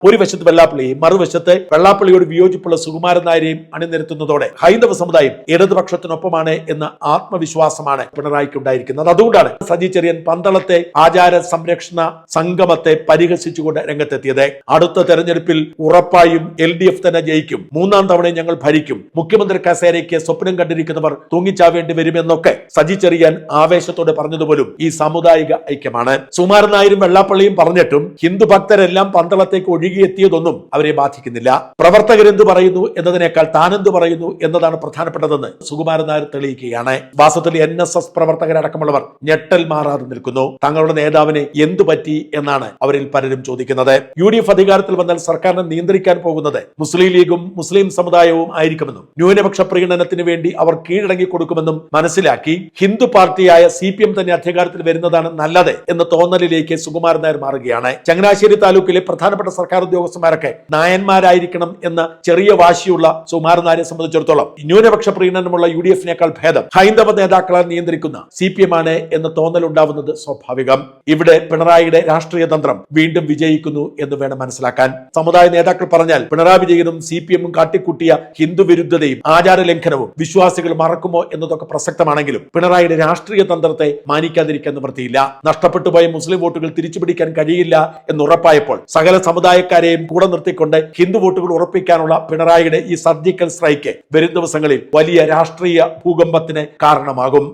ഒരു വശത്ത് വെള്ളാപ്പള്ളിയും മറുവശത്ത് വെള്ളാപ്പള്ളിയോട് വിയോജിപ്പുള്ള സുകുമാരൻ നായരെയും അണിനിരത്തുന്നതോടെ ഹൈന്ദവ സമുദായം ഇടതുപക്ഷത്തിനൊപ്പമാണ് എന്ന ആത്മവിശ്വാസമാണ് പിണറായിക്ക് ഉണ്ടായിരിക്കുന്നത്. അതുകൊണ്ടാണ് സജി ചെറിയാൻ പന്തളത്തെ ആചാര സംരക്ഷണ സംഗമത്തെ പരിഹസിച്ചുകൊണ്ട് രംഗത്തെത്തിയത്. അടുത്ത തെരഞ്ഞെടുപ്പിൽ ഉറപ്പായും LDF തന്നെ ജയിക്കും, 3ാം തവണയും ഞങ്ങൾ ഭരിക്കും, മുഖ്യമന്ത്രി കസേരയ്ക്ക് സ്വപ്നം കണ്ടിരിക്കുന്നവർ തൂങ്ങിച്ചാവേണ്ടി വരുമെന്നൊക്കെ സജി ചെറിയാൻ ആവേശത്തോടെ പറഞ്ഞതുപോലും ഈ സാമുദായിക ഐക്യമാണ്. സുകുമാരൻ നായരും വെള്ളാപ്പള്ളിയും പറഞ്ഞിട്ടും ഹിന്ദു ഭക്തരെല്ലാം പന്തളത്തേക്ക് ഒഴുകിയെത്തിയതൊന്നും അവരെ ബാധിക്കുന്നില്ല. പ്രവർത്തകരെന്തു പറയുന്നു എന്നതിനേക്കാൾ താനെന്തു പറയുന്നു എന്നതാണ് പ്രധാനപ്പെട്ടതെന്ന് സുകുമാരൻ നായർ തെളിയിക്കുകയാണ്. വാസ്തവത്തിൽ NSS പ്രവർത്തകരടക്കമുള്ളവർ ഞെട്ടൽ മാറാതെ നിൽക്കുന്നു. തങ്ങളുടെ നേതാവിനെ എന്തു പറ്റി എന്നാണ് അവരിൽ പലരും ചോദിക്കുന്നത്. UDF അധികാരത്തിൽ വന്നാൽ സർക്കാരിനെ നിയന്ത്രിക്കാൻ പോകുന്നത് മുസ്ലിം ലീഗും മുസ്ലിം സമുദായവും ആയിരിക്കുമെന്നും ന്യൂനപക്ഷ പ്രീണനത്തിന് വേണ്ടി അവർ കീഴടങ്ങി കൊടുക്കുമെന്നും മനസ്സിലാക്കി ഹിന്ദു പാർട്ടിയായ CPM തന്നെ അധികാരത്തിൽ വരുന്നതാണ് നല്ലത് എന്ന തോന്നലിലേക്ക് സുകുമാരൻ നായർ മാറുകയാണ്. ചങ്ങനാശ്ശേരി താലൂക്കിലെ പ്രധാനപ്പെട്ട സർക്കാർ ഉദ്യോഗസ്ഥന്മാരൊക്കെ നായന്മാരായിരിക്കണം എന്ന ചെറിയ വാശിയുള്ള സുകുമാരൻ നായരെ സംബന്ധിച്ചിടത്തോളം ന്യൂനപക്ഷ പ്രീണനമുള്ള UDF-നേക്കാൾ ഭേദം ഹൈന്ദവ നേതാക്കളെ നിയന്ത്രിക്കുന്ന CPM ആണ് എന്ന തോന്നൽ ഉണ്ടാവുന്നത് സ്വാഭാവികം. ഇവിടെ പിണറായിയുടെ രാഷ്ട്രീയ തന്ത്രം വീണ്ടും വിജയിക്കുന്നു എന്ന് വേണം മനസ്സിലാക്കാൻ. സമുദായ നേതാക്കൾ പറഞ്ഞാൽ പിണറായി വിജയനും CPM-ഉം കാട്ടിക്കൂട്ടിയ ഹിന്ദു വിരുദ്ധതയും ആചാര ലംഘനവും വിശ്വാസികൾ മറക്കുമോ എന്നതൊക്കെ പ്രസക്തമാണെങ്കിലും പിണറായിയുടെ രാഷ്ട്രീയ തന്ത്രത്തെ മാനിക്കാതിരിക്കാൻ നിവൃത്തിയില്ല. നഷ്ടപ്പെട്ടുപോയ മുസ്ലിം വോട്ടുകൾ തിരിച്ചുപിടിക്കാൻ കഴിയില്ല എന്നുറപ്പായപ്പോൾ സകല സമുദായക്കാരെയും കൂടെ നിർത്തിക്കൊണ്ട് ഹിന്ദു വോട്ടുകൾ ഉറപ്പിക്കാനുള്ള പിണറായിയുടെ ഈ സർജിക്കൽ സ്ട്രൈക്ക് വരും ദിവസങ്ങളിൽ വലിയ രാഷ്ട്രീയ ഭൂകമ്പത്തിന് കാരണമാകും.